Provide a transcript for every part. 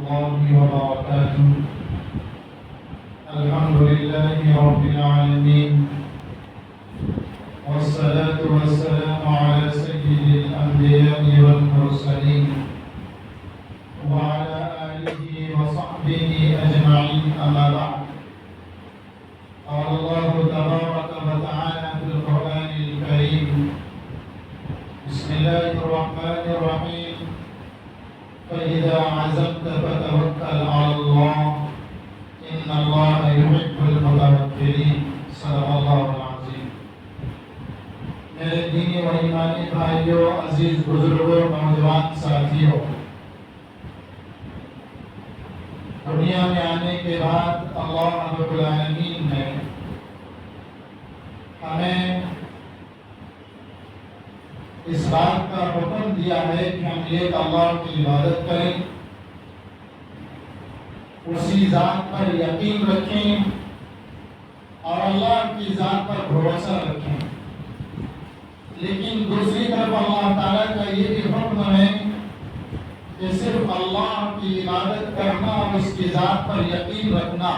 الله وبركاته. الحمد لله رب العالمين، والصلاة والسلام على سيد الأنبياء والمرسلين وعلى آله وصحبه أجمعين، أما بعد. قال الله تبارك وتعالى في القرآن الكريم: بسم الله الرحمن الرحيم. فإذا عزمت فتوكل على الله إن الله يحب المتوكلين. صدق الله العظيم. میرے دینی و ایمانی بھائیوں، عزیز بزرگوں، نوجوان ساتھیوں، دنیا میں آنے کے بعد اللہ رب العالمین نے ہمیں اس بات کا حکم دیا ہے کہ ہم ایک اللہ کی عبادت کریں، اسی ذات پر یقین رکھیں اور اللہ کی ذات پر بھروسہ رکھیں۔ لیکن دوسری طرف اللہ تعالیٰ کا یہ بھی حکم ہے کہ صرف اللہ کی عبادت کرنا اور اس کی ذات پر یقین رکھنا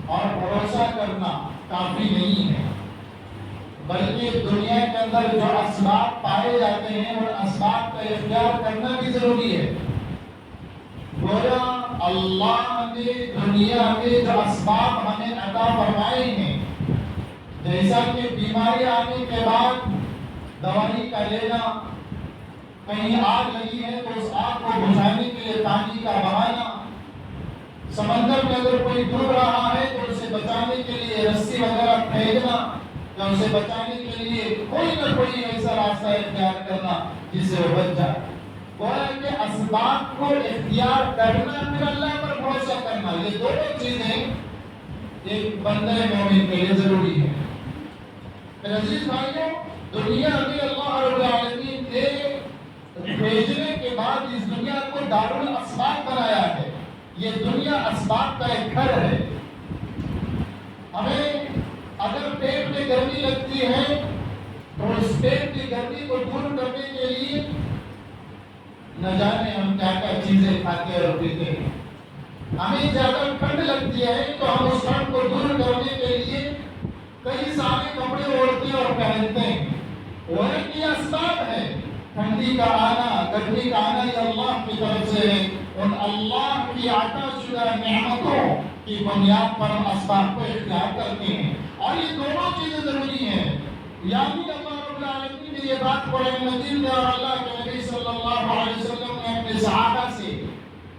اور بھروسہ کرنا کافی نہیں ہے، بلکہ دنیا کے اندر جو اسباب پائے جاتے ہیں ان اسباب کا اختیار کرنا بھی ضروری ہے۔ گویا اللہ نے دنیا میں جو اسباب ہمیں عطا فرمائے ہیں، جیسا کہ بیماری آنے کے بعد دوائی کا لینا، کہیں آگ لگی ہے تو اس آگ کو بجھانے کے لیے پانی کا بہانا، سمندر میں اگر کوئی ڈوب رہا ہے تو اسے بچانے کے لیے رسی وغیرہ پھینکنا، یا اسے بچانے کے لیے کوئی نہ کوئی ایسا راستہ اختیار کرنا جس سے وہ بچ جائے۔ گویا کہ اسباب کو اختیار کرنا پھر اللہ پر بھروسہ کرنا، یہ دونوں چیزیں ایک بندے مومن کے لیے ضروری ہے۔ میرے عزیز بھائیوں، دنیا میں اللہ رب العالمین نے بھیجنے کے بعد اس دنیا کو دارالاسباب بنایا ہے۔ یہ دنیا اسباب کا ایک گھر ہے۔ ہمیں اگر پیٹ میں گرمی لگتی ہے تو اس پیٹ کی گرمی کو دور کرنے کے لیے نہ جانے ہم کیا کیا چیزیں کھاتے اور پیتے ہیں۔ ہمیں زیادہ ٹھنڈ لگتی ہے تو ہم اس ٹھنڈ کو دور کرنے کے لیے کئی سارے کپڑے اوڑھتے اور پہنتے ہیں۔ وہ ایک یہ اسباب ہے۔ ٹھنڈی کا آنا، گرمی کا آنا یہ اللہ کی طرف سے ہے۔ ان اللہ کی عطا شدہ نعمتوں کی بنیاد پر ہم اسباب کو اختیار کرتے ہیں، اور یہ دونوں چیزیں ضروری ہیں۔ یعنی اللہ رب العالمین نے یہ بات قرآن مجید میں اور اللہ کے نبی صلی اللہ علیہ وسلم نے اپنے صحابہ سے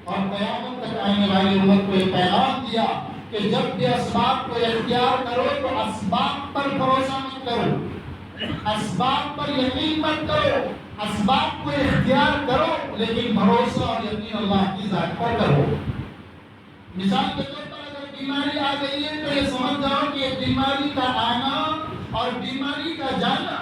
اور قیامت تک آنے والی امت کو ایک پیغام دیا کہ جب بھی اسباب کو اختیار کرو تو اسباب پر بھروسہ مت کرو، اسباب پر یقین مت کرو، اسباب کو اختیار کرو لیکن بھروسہ اور یقین اللہ کی ذات پر کرو۔ مثال کے طور پر اگر بیماری آ گئی ہے تو یہ سمجھ جاؤ کہ بیماری کا آنا اور بیماری کا جانا،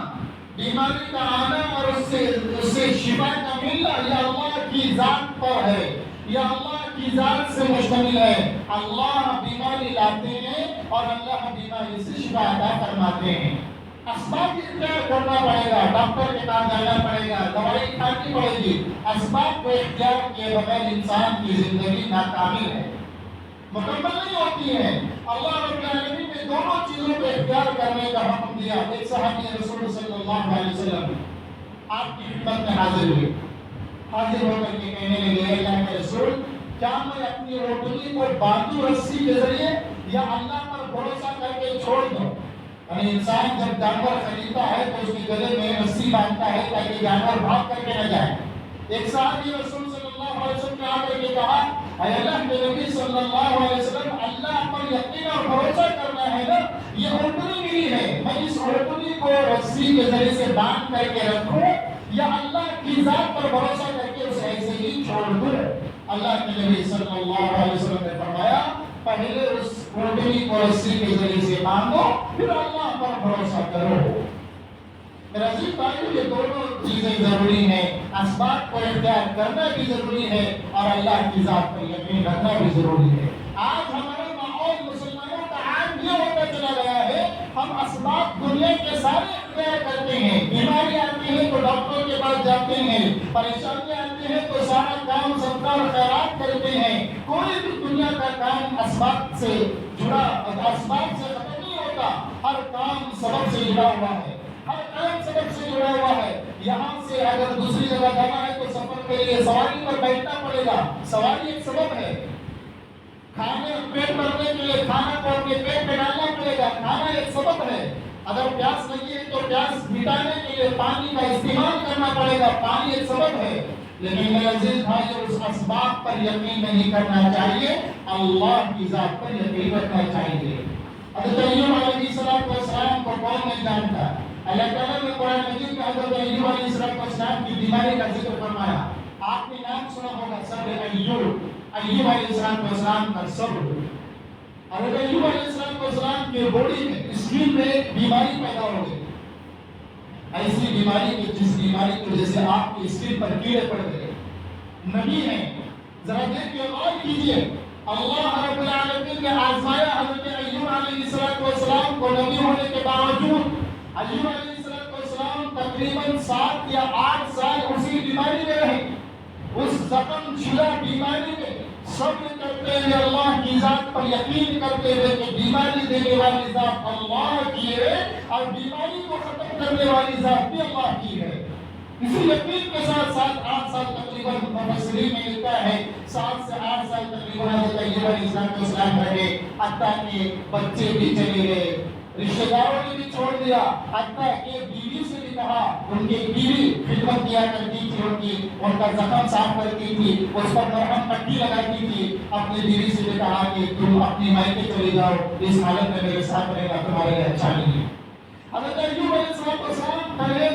بیماری کا آنا اور اس سے شفا کا ملنا یہ اللہ کی ذات پر ہے، یہ اللہ کی ذات سے مشتمل ہے۔ اللہ بیماری لاتے ہیں اور اللہ بیماری سے شفا عطا فرماتے ہیں۔ اسباب اختیار کرنا پڑے گا، ڈاکٹر کے پاس جانا پڑے گا، دوائی کھانی پڑے گی۔ اسباب کو اختیار کیے بغیر انسان کی زندگی ناکامل ہے، مکمل نہیں ہوتی ہے۔ اللہ رب العالمین نے دونوں چیزوں کو اختیار کرنے کا حکم دیا۔ ایک صحابی رسول صلی اللہ علیہ وسلم آپ کی خدمت میں حاضر ہوئے، حاضر ہو کر کے کہنے لگے: اللہ کے رسول، کیا میں اپنی روٹنی کو باندھوں رسی کے ذریعے یا اللہ پر بھروسہ کر کے چھوڑ دوں؟ یعنی انسان جب جانور خریدتا ہے تو اس کے گلے میں رسی باندھتا ہے تاکہ جانور بھاگ کر کے نہ جائے۔ ایک صحابی رسول صلی اللہ علیہ وسلم نے آ کر کے کہا: اے اللہ کے نبی صلی اللہ علیہ وسلم، اللہ پر یقین اور بھروسہ کرنا ہے نا، یہ روٹنی ملی ہے، میں اس روٹنی کو رسی کے ذریعے سے باندھ کر کے رکھوں یا اللہ کی ذات پر بھروسہ کر کے اسے ایسے ہی چھوڑ دوں؟ اللہ کے نبی صلی اللہ علیہ وسلم نے فرمایا: پہلے اس روٹنی کو رسی کے ذریعے سے باندھو، پھر اللہ پر بھروسہ کرو۔ میرا عزیز بھائیو، یہ دونوں چیزیں ضروری ہیں۔ اسباب کو اختیار کرنا بھی ضروری ہے اور اللہ کی ذات پر یقین رکھنا بھی ضروری ہے۔ آج ہمارا ماحول مسلمانوں کا عام یہ ہوتا چلا گیا ہے، ہم اسباب دنیا کے سارے اختیار کرتے ہیں۔ بیماری آتی ہے تو ڈاکٹر کے پاس جاتے ہیں، پریشانی آتی ہے تو سارا کام صدقہ اور خیرات کرتے ہیں، کا کام اسباب سے جڑا، اسباب سے ختم نہیں ہوتا، ہر کام سبب سے جڑا ہوا ہے، ہر کام سبب سے جڑا ہوا ہے۔ یہاں سے اگر دوسری جگہ جانا ہے تو سفر کے لیے سواری پر بیٹھنا پڑے گا، سواری ایک سبب ہے۔ کھانے پیٹ بھرنے کے لیے کھانا کو اپنے پیٹ میں ڈالنا پڑے گا، کھانا ایک سبب ہے۔ اگر پیاس لگی ہے تو پیاس مٹانے کے لیے پانی کا استعمال کرنا پڑے گا، پانی ایک سبب ہے۔ لیکن میرے عزیز بھائیو، اس اسباب پر یقین نہیں کرنا چاہیے، اللہ کی ذات پر یقین رکھنا چاہیے۔ حضرت ایوب علیہ السلام کو کون نہیں جانتا؟ اللہ تعالیٰ نے قرآن مجید میں حضرت ایوب علیہ السلام کی بیماری کا ذکر فرمایا۔ آپ نے نام سنا ہوگا صبر ایوب، ایوب علیہ السلام کا صبر۔ حضرت ایوب علیہ السلام کے باڈی میں، اسکن میں بیماری پیدا ہو گئی، ایسی بیماری کی جس بیماری کی وجہ سے آپ کی اسکن پر کیڑے پڑ گئے۔ نبی ہیں، ذرا دیکھیے غور کیجیے، اللہ رب العالمین نے آزمایا حضرت ایوب علیہ السلام کو۔ نبی ہونے کے باوجود ایوب علیہ السلام تقریباً 7 یا 8 سال اسی بیماری میں رہے، اس زخم شدہ بیماری میں صبر کرتے ہوئے، اللہ کی ذات پر یقین کرتے ہوئے کہ بیماری دینے والی ذات اللہ کی ہے اور بیماری کو ختم کرنے والی ذات بھی اللہ کی ہے۔ اسی یقین کے ساتھ 7-8 سال تقریباً مفسرین میں لکھا ہے 7 سے 8 سال تقریباً حضرت ایوب علیہ السلام رہے، حتیٰ کہ بچے بھی چلے گئے، رشتہ داروں نے بھی چھوڑ دیا، حتیٰ کہ بیوی سے بھی کہا، ان کی بیوی خدمت کیا کرتی تھی، ان کا زخم صاف کرتی تھی، اس پر مرہم پٹی لگاتی تھی۔ اپنی بیوی سے بھی کہا کہ تم اپنی مائکے چلی جاؤ، اس حالت میں میرے ساتھ رہنا تمہارے لیے اچھا نہیں ہے۔ حضرت ایوب علیہ السلام پہلے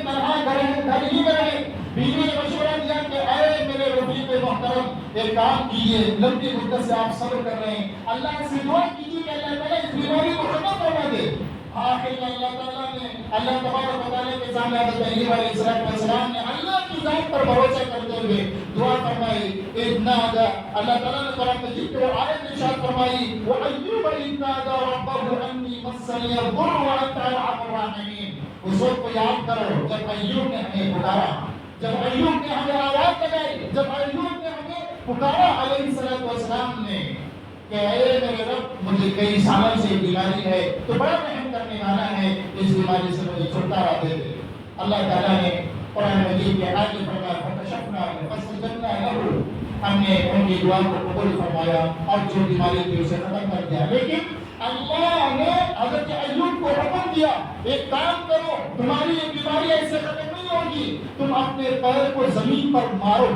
گھر ہی میں رہے، بیوی نے مشورہ دیا کہ اے میرے رفیق محترم، ایک کام کیجیے، لمبی مدت سے آپ صبر کر رہے ہیں، اللہ سے دعا کیجیے کہ اللہ تعالیٰ اس بیماری کو ختم کروا دے۔ آخر میں اللہ تعالیٰ نے، اللہ تبارک و تعالیٰ کے سامنے حضرت ایوب علیہ السلام نے اللہ کی ذات پر بھروسہ کرتے ہوئے دعا فرمائی۔ اللہ تعالیٰ نے قرآن مجید کے آیت ارشاد فرمائی، وَأَيُّوبَ إِذْ نَادَىٰ رَبَّهُ أَنِّي مَسَّنِيَ الضُّرُّ وَأَنتَ أَرْحَمُ الرَّاحِمِينَ۔ اس وقت کو یاد کرو جب ایوب نے ہمیں پکارا، جب ایوب نے ہمیں آواز لگائی، جب ایوب نے ہمیں پکارا علیہ السلام نے کہ اے میرے رب، مجھے کئی سالوں سے بیماری ہے، تو بڑا رحم کرنے والا ہے، اس بیماری سے مجھے چھٹکارا دے دے۔ اللہ تعالیٰ نے قرآن مجید کے آگے فرمایا، فَكَشَفْنَا عَنْهُ فَاسْتَجَبْنَا لَهُ، ہم نے ان کی دعا کو قبول فرمایا اور جو بیماری تھی اسے ختم کر دیا۔ لیکن اللہ نے حضرت ایوب کو حکم دیا، ایک کام کرو، تمہاری یہ بیماری ایسے ختم نہیں ہوگی، تم اپنے پیر کو زمین پر مارو،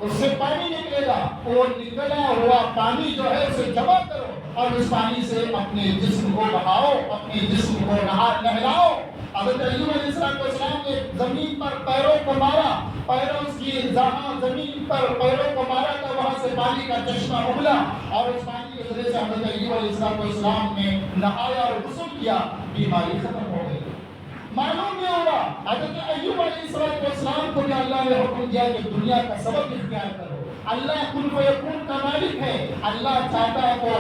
اس سے پانی نکلے گا، وہ نکلا ہوا پانی جو ہے اسے جمع کرو اور اس پانی سے اپنے جسم کو بہاؤ، اپنے جسم کو نہلاؤ۔ حضرت ایوب علیہ السلام نے زمین پر پیروں کو مارا، پیروں کی جہاں زمین پر پیروں کو مارا تو وہاں سے پانی کا چشمہ ابلا اور اس پانی کے ذریعے سے حضرت ایوب علیہ السلام نے نہایا اور غسل کیا، بیماری ختم ہو گئی۔ معلوم یہ ہوا حضرت ایوب علیہ السلام کو بھی اللہ نے حکم دیا کہ دنیا کا سبب اختیار کرو۔ اللہ کن فیکون کا مالک ہے، اللہ چاہتا ہے تو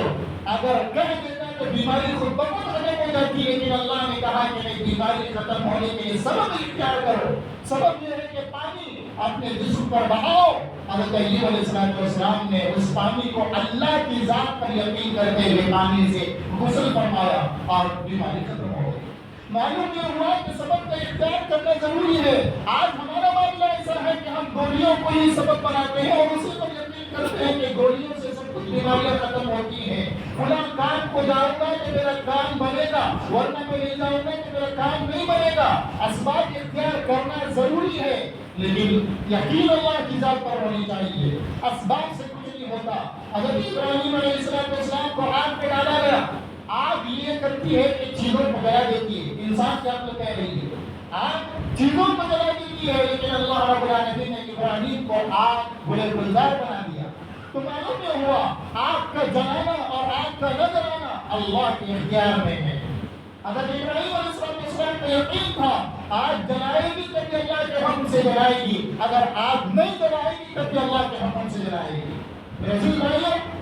اگر کہہ دیتا تو بیماری خود بخود ختم ہو جاتی ہے، لیکن اللہ نے کہا کہ نہیں، بیماری ختم ہونے کے لیے سبب اختیار کرو۔ سبب یہ ہے کہ پانی اپنے جسم پر بہاؤ۔ حضرت ایوب علیہ السلام نے اس پانی کو اللہ کی ذات پر یقین کرتے ہوئے پانی سے غسل فرمایا اور بیماری ختم ہو گئی۔ معلوم یہ ہوا کہ سبب کا اختیار کرنا ضروری ہے۔ آج ہمارا معاملہ ایسا ہے کہ ہم گولیوں کو ہی سبب بناتے ہیں اور اسی پر یقین کرتے ہیں کہ گولیوں سے سب کچھ بیماریاں ختم ہوتی ہیں۔ فلاں کام کو جاؤں گا کہ میرا کام بنے گا، ورنہ میں نہیں جاؤں گا کہ میرا کام نہیں بنے گا۔ اسباب اختیار کرنا ضروری ہے، لیکن یقین اللہ کی ذات پر ہونی چاہیے۔ اسباب سے کچھ نہیں ہوتا۔ حضرت ابراہیم علیہ السلام کو آگ پہ ڈالا گیا، آگ یہ کرتی ہے کہ چیزوں کو جلا دیتی ہے، انسان کیا تو کہہ رہی ہے، آگ چیزوں کو جلا دیتی ہے، لیکن اللہ رب العالمین نے ابراہیم کو آگ گلے گلزار بنا دیا۔ تو معلوم یہ ہوا آگ کا جلانا اور آگ کا نہ جلانا اللہ کے اختیار میں ہے۔ حضرت ابراہیم علیہ السلام کو یقین تھا آگ جلائے گی تب اللہ کے حکم سے جلائے گی، اگر آگ نہیں جلائے گی تب اللہ کے حکم سے جلائے گی۔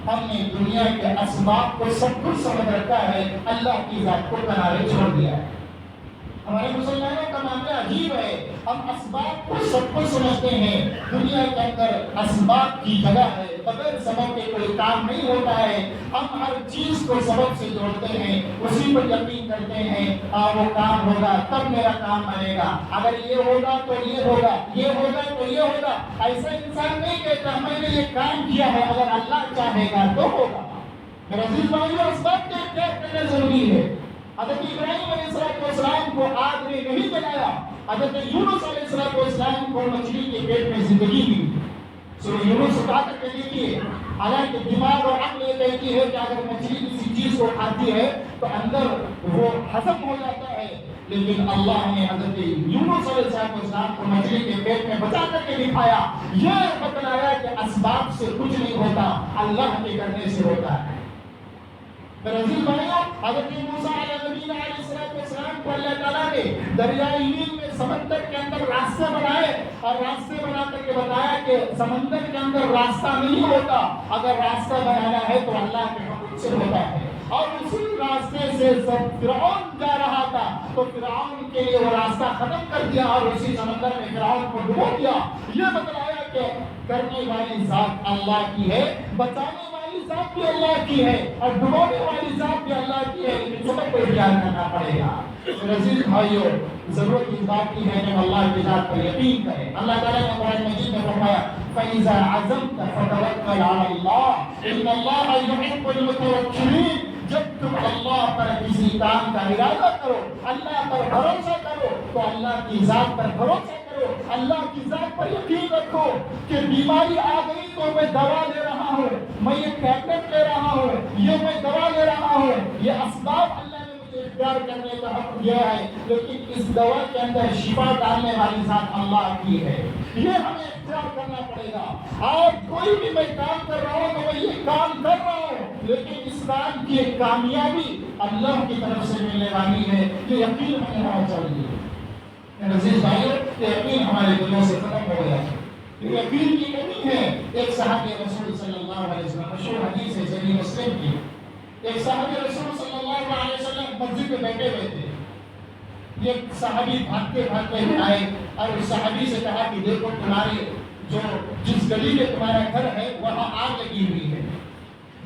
ہم نے دنیا کے اسباب کو سب کچھ سمجھ رکھا ہے، اللہ کی ذات کو کنارے چھوڑ دیا ہے۔ ہمارے مسلمانوں کا معاملہ عجیب ہے، ہم اسباب کو سب کچھ سمجھتے ہیں، دنیا کے اندر اسباب کی جگہ ہے، بغیر سبب کے کوئی کام نہیں ہوتا ہے، ہم ہر چیز کو سبب سے جوڑتے ہیں، اسی پر یقین کرتے ہیں وہ کام ہوگا تب میرا کام بنے گا، اگر یہ ہوگا تو یہ ہوگا، یہ ہوگا تو یہ ہوگا۔ ایسا انسان نہیں کہتا میں نے یہ کام کیا ہے، اگر اللہ چاہے گا تو ہوگا۔ میرے عزیز بھائیو، اسباب کا اختیار کرنا ضروری ہے۔ حضرت ابراہیم علیہ السلام کو آگ نے نہیں جلایا، حضرت یونس علیہ السلام کو مچھلی کے پیٹ میں زندگی دی۔ سورہ یونس اٹھا کر کے دیکھیے، حالانکہ دماغ اور عقل یہ کہتی ہے کہ اگر مچھلی کسی چیز کو کھاتی ہے تو اندر وہ ہضم ہو جاتا ہے، لیکن اللہ نے حضرت یونس علیہ السلام کو مچھلی کے پیٹ میں بچا کر کے دکھایا، یہ بتلایا کہ اسباب سے کچھ نہیں ہوتا، اللہ کے کرنے سے ہوتا ہے۔ عزیز بھائیوں، حضرت موسیٰ علیہ السلام کو اللہ تعالیٰ نے دریائے نیل میں سمندر کے اندر راستے بنائے اور راستے بنا کر کے بتایا کہ سمندر کے اندر راستہ نہیں ہوتا، اگر راستہ بنانا ہے تو اللہ کے حکم سے ہوتا ہے۔ اور اسی راستے سے جب فرعون جا رہا تھا تو فرعون کے لیے وہ راستہ ختم کر دیا اور اسی سمندر میں فرعون کو ڈبو دیا۔ یہ بتلایا کہ کرنے والی ذات اللہ کی ہے، بچانے والی ذات بھی اللہ کی ہے اور ڈبونے والی ذات بھی اللہ کی ہے، لیکن سب کو اختیار کرنا پڑے گا۔ عزیز بھائیو، ضرورت اس بات کی ہے کہ اللہ کی ذات پر یقین کریں۔ اللہ تعالیٰ نے قرآن مجید میں فرمایا فَإِذَا عَزَمْتَ فَتَوَكَّلْ عَلَى اللَّهِ إِنَّ اللَّهَ يُحِبُّ الْمُتَوَكِّلِينَ۔ جب تم اللہ پر کسی کام کا ارادہ کرو، اللہ پر بھروسہ کرو تو اللہ کی ذات پر بھروسہ کرو، اللہ کی ذات پر یقین رکھو کہ بیماری آ گئی تو میں دوا لے رہا ہوں، میں یہ ٹیبلٹ لے رہا ہوں، یہ میں دوا لے رہا ہوں، یہ اسباب اللہ نے مجھے اختیار کرنے کا حق دیا ہے، لیکن اس دوا کے اندر شفا ڈالنے والی ذات اللہ کی ہے، یہ ہمیں اختیار کرنا پڑے گا۔ اور کوئی بھی میں کام کر رہا ہوں تو میں یہ کام کر رہا ہوں، لیکن اس کام کی ایک کامیابی اللہ کی طرف سے ملنے والی ہے، یہ یقین ہمیں ہونا چاہیے۔ عزیز بھائیو، یہ یقین ہمارے دلوں سے ختم ہو گیا ہے، یہ یقین کی کمی ہے۔ ایک صحابی رسول صلی اللہ علیہ وسلم، مشہور حدیث ہے صحیح مسلم کی، ایک صحابی رسول صلی اللہ علیہ وسلم مسجد میں بیٹھے ہوئے تھے، یہ صحابی بھاگتے بھاگتے آئے اور اس صحابی سے کہا کہ دیکھو تمہاری جس گلی میں تمہارا گھر ہے وہاں آگ لگی ہوئی ہے،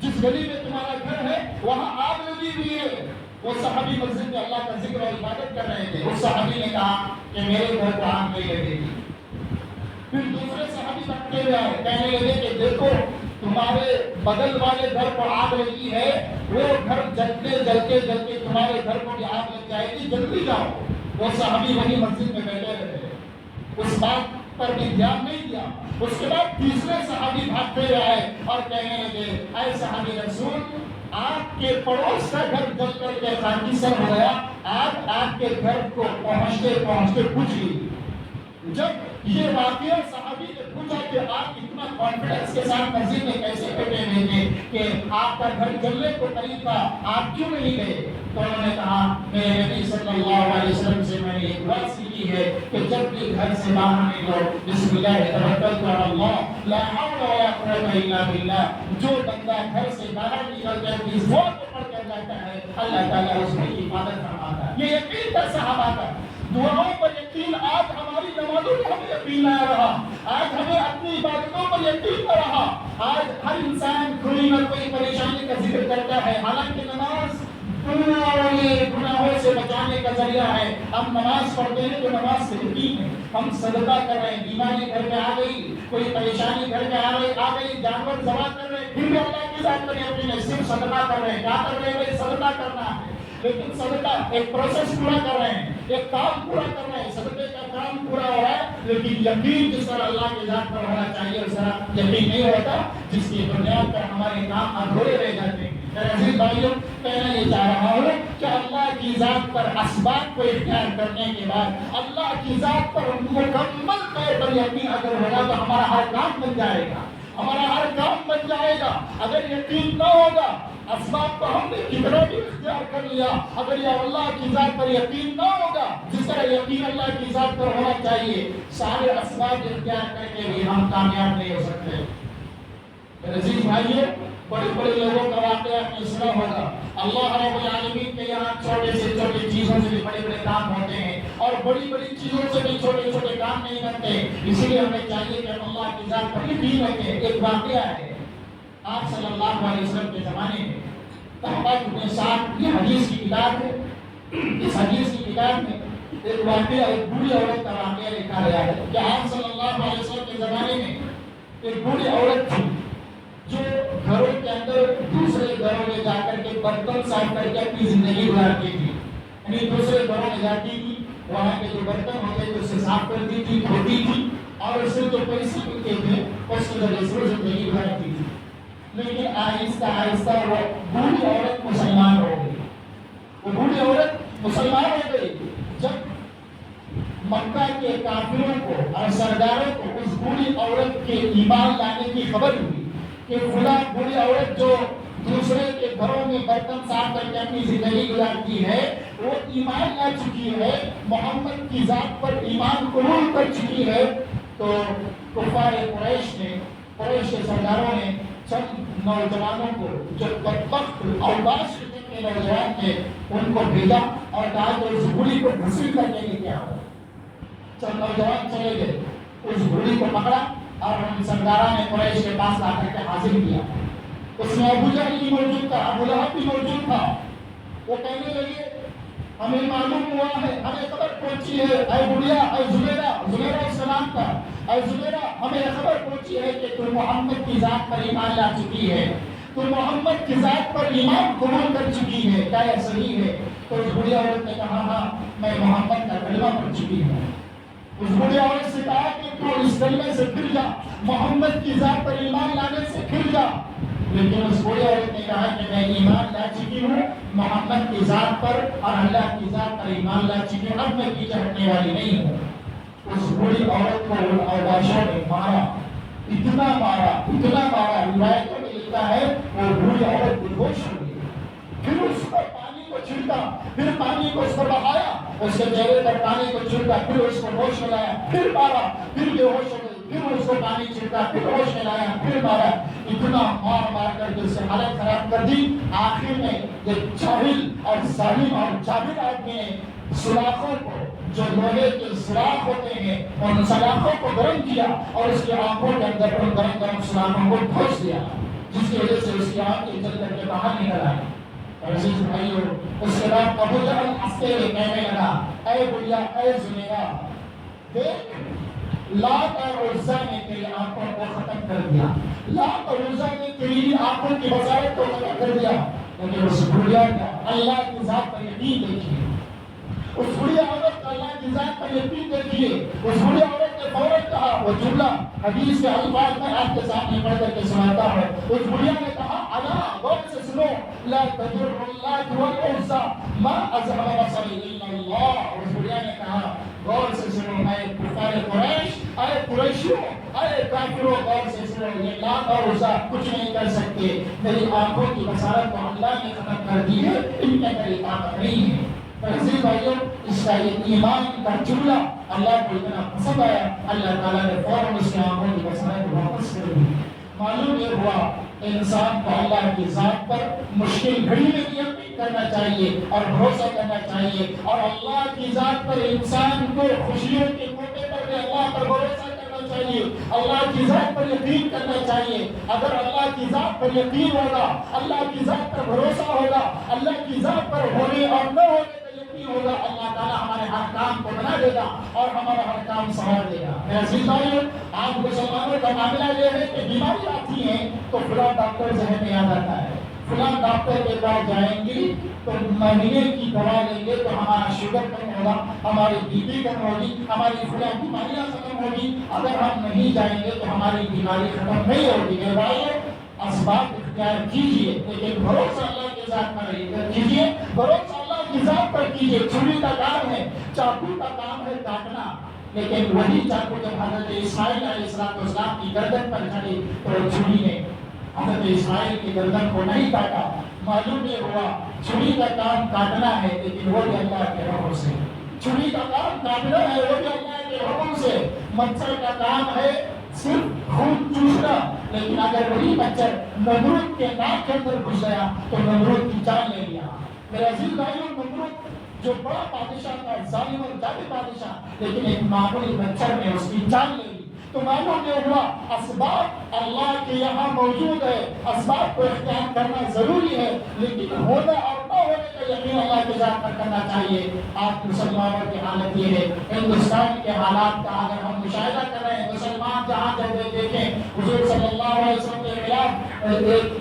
جس گلی میں تمہارا گھر ہے وہاں آگ لگی ہوئی ہے۔ وہ صحابی مسجد میں اللہ کا ذکر اور عبادت کر رہے تھے، اس صحابی نے کہا کہ میرے گھر کو آگ نہیں لگے گی۔ پھر دوسرے صحابی بڑھتے ہوئے آئے، کہنے لگے کہ دیکھو تمہارے بغل والے گھر کو آگ لگی ہے، وہ گھر جلتے جلتے جلتے تمہارے گھر کو بھی آگ لگ جائے گی، جلدی جاؤ۔ وہ صحابی وہی مسجد میں بیٹھے رہے، اس بات پر بھی دھیان نہیں دیا۔ اس کے بعد تیسرے صحابی بھاگتے ہوئے آئے اور کہنے لگے اے صحابی رسول، آپ کے پڑوس کا گھر جل کر کے خاکستر ہو گیا، آپ کے گھر کو پہنچتے پہنچتے بجھ گئی۔ جب یہ واقعہ صحابی نے پوچھا کہ آپ اتنا کانفیڈنس کے ساتھ مسجد میں کیسے بیٹھے ہوئے تھے کہ آپ کا گھر جلنے کو قریب تھا، آپ کیوں نہیں گئے؟ تو انہوں نے کہا میرے نبی صلی اللہ علیہ وسلم سے میں نے ایک بات سیکھی ہے کہ جب بھی گھر سے باہر نکلو بسم اللہ توکلت علی اللہ لا حول ولا قوت الا باللہ۔ جو بندہ گھر سے باہر نکل کر اس دعا کو پڑھ کر جاتا ہے اللہ تعالیٰ اس کی حفاظت فرماتا ہے۔ یہ یقین تھا صحابہ کا، دعاؤں پر یقین۔ آج ہماری نمازوں پر ہمیں یقین نہ رہا، آج ہمیں اپنی عبادتوں پر یقین نہ رہا۔ آج ہر انسان کوئی نہ کوئی پریشانی کا ذکر کرتا ہے، حالانکہ نماز گناہوں سے بچانے کا ذریعہ ہے۔ ہم نماز پڑھتے ہیں تو نماز سے یقین ہے، ہم صدقہ کر رہے ہیں، بیماری گھر میں آ گئی، کوئی پریشانی گھر میں آ گئی، جانور ذبح کر رہے ہیں، پھر بھی اللہ کی ذات پر یقین ہے، صرف صدقہ کر رہے ہیں۔ کیا کر رہے ہیں؟ صدقہ کرنا ہے، لیکن صدقہ ایک پروسیس پورا کر رہے ہیں، ایک کام پورا کر رہے ہیں، صدقے کا کام پورا ہو رہا ہے، لیکن یقین جس طرح اللہ کی ذات پر ہونا چاہیے اس طرح یقین نہیں ہوتا، جس کی بنیاد پر ہمارے کام ادھورے رہ جاتے ہیں۔ عزیز بھائیوں، کہنا یہ چاہ رہا ہوں کہ اللہ کی ذات پر اسباب کو اختیار کرنے کے بعد اللہ کی ذات پر مکمل طور پر یقین اگر ہوگا تو ہمارا ہر کام بن جائے گا، ہمارا ہر کام بن جائے گا۔ اگر یقین نہ ہوگا، اسباب کو ہم نے کتنا بھی اختیار کر لیا، اگر یہ اللہ کی ذات پر یقین نہ ہوگا جس طرح یقین اللہ کی ذات پر ہونا چاہیے، سارے اسباب اختیار کر کے بھی ہم کامیاب نہیں ہو سکتے۔ عزیز بھائیوں، بڑے بڑے لوگوں کا واقعہ آپ نے سنا ہوگا، اللہ رب العالمین کے یہاں چھوٹے سے چھوٹے چیزوں سے بھی بڑے بڑے کام ہوتے ہیں۔ اور بڑی بڑی چیزوں سے بھی چھوٹے چھوٹے کام نہیں کرتے. اسی لیے ہمیں چاہیے کہ ہم اللہ کی ذات پر یقین رکھیں. ایک واقعہ ہے آپ صلی اللہ علیہ وسلم کے زمانے میں تحقیق ابن سعد، یہ حدیث کی کتاب ہے. اس حدیث کی کتاب میں ایک واقعہ، ایک بوڑھی عورت کا واقعہ لکھا گیا ہے کہ آپ صلی اللہ علیہ وسلم کے زمانے میں ایک بوڑھی عورت تھی جو گھروں کے اندر دوسرے گھروں میں جا کر کے برتن صاف کر کے اپنی زندگی گزارتی تھی. یعنی دوسرے گھروں میں جاتی تھی، وہاں کے جو برتن ہوتے تھے اسے صاف کرتی تھی، دھوتی تھی اور اس سے جو پیسے ملتے تھے اس کے ذریعے سے زندگی گزارتی تھی. لیکن آہستہ آہستہ وہ بوڑھی عورت مسلمان ہو گئی. وہ بوڑھی عورت مسلمان ہو گئی جب مکہ کے کافروں کو اور سرداروں کو اس بوڑھی عورت کے ایمان لانے کی خبر ہوئی کہ فلاں بوڑھی عورت جو دوسرے کے گھروں میں برتن صاف کر کے اپنی زندگی گزارتی ہے وہ ایمان لا چکی ہے، محمد کی ذات پر ایمان قبول کر چکی ہے. تو کفار قریش نے، قریش کے سرداروں نے چند نوجوانوں کو جو بدبخت اوباش کے نوجوان تھے ان کو بھیجا اور کہا کہ اس بوڑھی کو گھسیٹ کر کے لے آؤ. چند نوجوان چلے گئے، اس بوڑھی کو پکڑا اور ان سرداروں نے قریش کے پاس لا کر کے حاضر کیا. اس میں ابو جہل بھی موجود تھا، ابو لہب بھی موجود تھا. وہ کہنے لگے ہمیں معلوم ہوا ہے، ہمیں خبر پہنچی ہے اے بڑھیا، اے زبیرہ، زبیرہ السلام کا، اے زبیرہ ہمیں خبر پہنچی ہے کہ تم محمد کی ذات پر ایمان لا چکی ہے، تم محمد کی ذات پر ایمان قبول کر چکی ہے، کیا یہ صحیح ہے؟ تو اس بڑھیا عورت نے کہا ہاں میں محمد کا کلمہ پڑھ چکی ہوں. اس بڑی عورت سے کہا کہ تو اس کلمے سے پھر جا، محمد کی ذات پر ایمان لانے سے پھر جا. لیکن اس بڑی عورت نے کہا کہ میں ایمان لا چکی ہوں محمد کی ذات پر اور اللہ کی ذات پر ایمان لا چکی ہوں، اب میں پیچھے ہٹنے والی نہیں ہوں. اس بڑی عورت کو ان اوباشوں نے مارا، اتنا مارا، اتنا مارا، روایتوں میں لکھا ہے وہ بڑی عورت بے ہوش ہو گئی. پھر اس پر پانی کو چھڑکا، پھر پانی کو اس پر بہایا، اس کے چہرے پر پانی کو چھڑکا، پھر اس کو ہوش میں لایا، پھر مارا، پھر بے ہوش ہو گئی، پھر اس کو پانی چھڑکا، پھر ہوش میں لایا، پھر مارا. اتنا مار مار کر کے اس سے حالت خراب کر دی. آخر میں یہ جاہل اور ظالم اور جابر آدمی نے سلاخوں کو، جو لوہے کے سلاخ ہوتے ہیں، ان سلاخوں کو گرم کیا اور اس کی آنکھوں کے اندر ان گرم گرم سلاخوں کو ٹھوس دیا، جس کی وجہ سے اس کی آنکھیں جل کر کے باہر نکل آئی. عزیز بھائیو، اس کے بعد ابو جہل ہنستے ہوئے کہنے لگا اے بڑھیا، اے زنیرہ، دیکھ لات اور عزا نے تیری آنکھوں کو ختم کر دیا، لات اور عزا نے تیری آنکھوں کی بصارت کو ختم کر دیا. لیکن اس بڑھیا کا اللہ کی ذات پر یقین دیکھیے، اس بڑی عورت کا اللہ کی ذات پر یقین دیکھیے. اس بڑی عورت نے فوراً کہا، وہ جملہ حدیث کے الفاظ میں آپ کے سامنے پڑھ کر کے سناتا ہوں. اس بڑھیا نے کہا الا، غور سے سنو، لا تضر اللہ والعزى ما اذهب بصري الا اللہ. اس بڑھیا نے کہا غور سے سنو اے کفار قریش، اے قریشیوں، اے کافروں، غور سے سنو، یہ لات اور عزا کچھ نہیں کر سکتے. میری آنکھوں کی بصارت کو اللہ نے ختم کر دی ہے، ان کے اندر طاقت نہیں ہے. عزیز بھائیوں، اس کا یہ ایمان کا جملہ اللہ کو اتنا پسند آیا، اللہ تعالیٰ نے فوراً اس کی آنکھوں کی بصارت واپس کر دی. معلوم یہ ہوا انسان کو اللہ کی ذات پر مشکل گھڑی میں بھی یقین کرنا چاہیے اور بھروسہ کرنا چاہیے، اور اللہ کی ذات پر انسان کو خوشیوں کے موقع پر بھی اللہ پر بھروسہ کرنا چاہیے، اللہ کی ذات پر یقین کرنا چاہیے. اگر اللہ کی ذات پر یقین ہوگا، اللہ کی ذات پر بھروسہ ہوگا، اللہ کی ذات پر ہونے اور نہ ہونے ہوگا، اللہ تعالیٰ ہمارے ہر کام کو بنا دے گا اور ہمارا ہر کام سنوار دے گا. میرے عزیز بھائیو، آج مسلمانوں کا معاملہ یہ ہے کہ بیماری آتی ہے تو فلاں ڈاکٹر ذہن میں یاد آتا ہے، فلاں ڈاکٹر کے پاس جائیں گے تو مہینے کی دوا لیں گے تو ہمارا شوگر کم ہوگا، ہماری بی پی کم ہوگی، ہماری فلاں بیماریاں ختم ہوگی. اگر ہم نہیں جائیں گے تو ہماری بیماری ختم نہیں ہوگی. میرے بھائیو، اسباب اختیار کیجیے لیکن بھروسہ اللہ کے ذات پر کیجیے، بھروسہ اللہ کی ذات پر کیجیے. چھری کا کام ہے، چاقو کا کام ہے کاٹنا، لیکن وہی چاقو جب حضرت اسماعیل علیہ السلام کی گردن پر چڑھی تو چھری نے حضرت اسماعیل کی گردن کو نہیں کاٹا. معلوم یہ ہوا چھری کا کام کاٹنا ہے لیکن وہ بھی اللہ کے حکم سے، چھری کا کام کاٹنا ہے وہ بھی اللہ کے حکم سے. مچھر کا کام ہے صرف خون چوسنا، لیکن اگر وہی مچھر نمرود کے ناک کے اندر گھس گیا تو نمرود کی جان لے لیا. میرے عزیز بھائیوں، نمرود جو بڑا بادشاہ تھا، ظالم اور جابر بادشاہ، لیکن ایک معمولی مچھر نے اس کی جان لے لی۔ تو معلوم یہ ہوا اسباب اللہ کے یہاں موجود ہے، اسباب کو اختیار کرنا ضروری ہے، لیکن ہونا اور نہ ہونے کا یقین اللہ کے ذات پر کرنا چاہیے۔ آج مسلمانوں کی حالت یہ ہے، ہندوستان کے حالات کا اگر ہم مشاہدہ کر رہے ہیں، مسلمان جہاں جگہ دیکھیں، حضور صلی اللہ علیہ وسلم کے خلاف ایک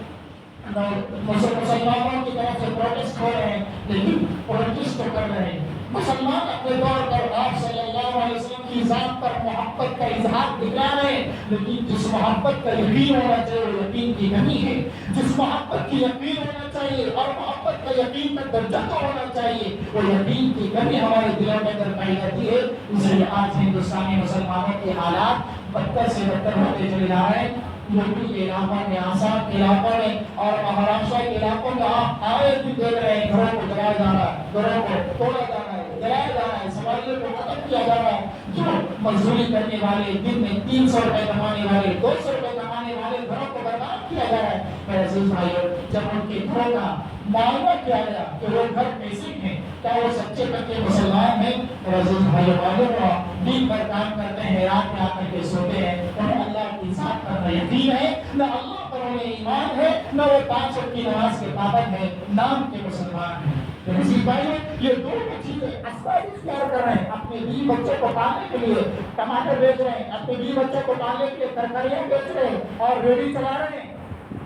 مسلمانوں کی طرف سے پروٹیسٹ ہو رہے ہیں، لیکن پروٹیسٹ تو کر رہے ہیں۔ مسلمان اپنے دور پر آپ صلی اللہ علیہ وسلم کی ذات پر محبت کا اظہار دکھا رہے ہیں، لیکن جس محبت کا یقین ہونا چاہیے وہ یقین کی کمی ہے۔ جس محبت کی یقین ہونا چاہیے اور محبت کا یقین کا درجہ تو ہونا چاہیے، وہ یقین کی کمی ہمارے دلوں میں اندر پائی جاتی ہے۔ اس لیے آج ہندوستانی مسلمانوں کے حالات بدتر سے بدتر ہوتے چلے جا رہے ہیں۔ یوپی کے علاقوں میں، آسام کے علاقوں میں اور مہاراشٹر کے علاقوں میں آپ آئے بھی دیکھ رہے ہیں، گھروں کو جلایا جا رہا ہے، گھروں کو توڑا جا رہا ہے، جلایا جا رہا ہے، سواریوں کو ختم کیا جا رہا ہے۔ جو مزدوری کرنے والے، دن میں 300 روپے کمانے والے، 200 روپے کمانے والے گھروں کو برباد کیا جا رہا ہے۔ میرے عزیز بھائیو، جب ان کے گھروں کا معائنہ کیا گیا کہ وہ گھر کیسے ہیں، کیا وہ سچے پکے مسلمان ہیں؟ میرے عزیز بھائیو، معلوم دین پر کام کرتے ہیں، رات میں آ کر کے سوتے ہیں، انہیں اللہ کی ذات پر نہ یقین ہے، نہ اللہ پر انہیں ایمان ہے، نہ وہ 5 وقت کی نماز کے پابند ہیں، نام کے مسلمان ہیں۔ میرے عزیز بھائیو، یہ دونوں چیزیں اسباب اختیار کر رہے ہیں، اپنے بیوی بچوں کو پالنے کے لیے ٹماٹر بیچ رہے ہیں، اپنے بیوی بچوں کو پالنے کے لیے ترکاریاں بیچ رہے ہیں اور ریڑھی چلا رہے ہیں۔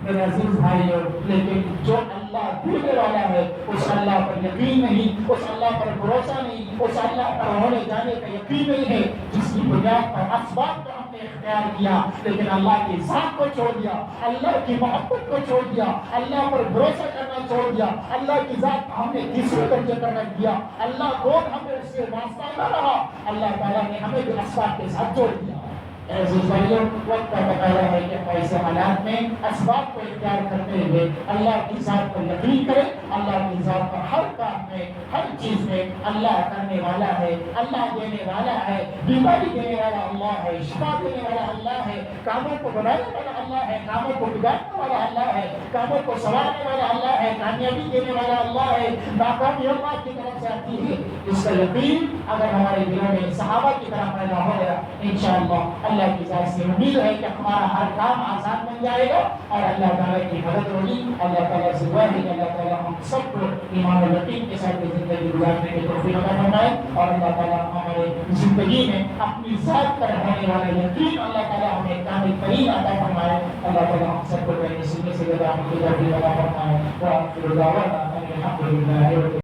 میرے عزیز بھائیو، لیکن جو اللہ دینے والا ہے اس اللہ پر یقین نہیں، اس اللہ پر بھروسہ نہیں، اس اللہ پر ہونے جانے کا یقین نہیں ہے، جس کی بنیاد پر اسباب کو ہم نے اختیار کیا لیکن اللہ کی ذات کو چھوڑ دیا، اللہ کی محبت کو چھوڑ دیا، اللہ پر بھروسہ کرنا چھوڑ دیا، اللہ کی ذات ہم نے تیسرے درجے پر رکھ دیا، اللہ کو ہمیں اس سے واسطہ نہ رہا، اللہ تعالیٰ نے ہمیں بھی اسباب کے ساتھ جوڑ دیا۔ عزیز بھائیوں، وقت کا تقاضا ہے کہ ہم ایسے حالات میں اسباب کو اختیار کرتے ہوئے اللہ کی ذات پر یقین کریں۔ اللہ کی ذات پر ہر کام میں، ہر چیز میں اللہ کرنے والا ہے، اللہ دینے والا ہے، بیماری دینے والا اللہ ہے، شفا دینے والا اللہ ہے، کاموں کو بنانے والا اللہ ہے، کاموں کو بگاڑنے والا اللہ ہے، کاموں کو سنوارنے والا اللہ ہے، کامیابی دینے والا اللہ ہے، ناکامی اللہ کی طرف سے آتی ہے۔ اس کا یقین اگر ہمارے دلوں میں صحابہ کی طرح پیدا ہو گیا، انشاءاللہ اللہ کی ذات سے امید ہے کہ ہمارا ہر کام آسان بن جائے گا اور اللہ تعالیٰ کی مدد ہوگی۔ اللہ تعالیٰ سے دعا ہے کہ اللہ تعالیٰ ہم سب کو ایمان و یقین کے ساتھ زندگی گزارنے کی توفیق عطا فرمائے اور اللہ تعالیٰ ہمارے زندگی میں اپنی ذات پر ہونے والا یقین اللہ تعالیٰ ہمیں کامل ترین عطا فرمائے۔ اللہ تعالیٰ ہم سب کو سننے سے زیادہ ہم کو توفیق عطا فرمائے۔ وآخر دعوانا ان الحمد للہ۔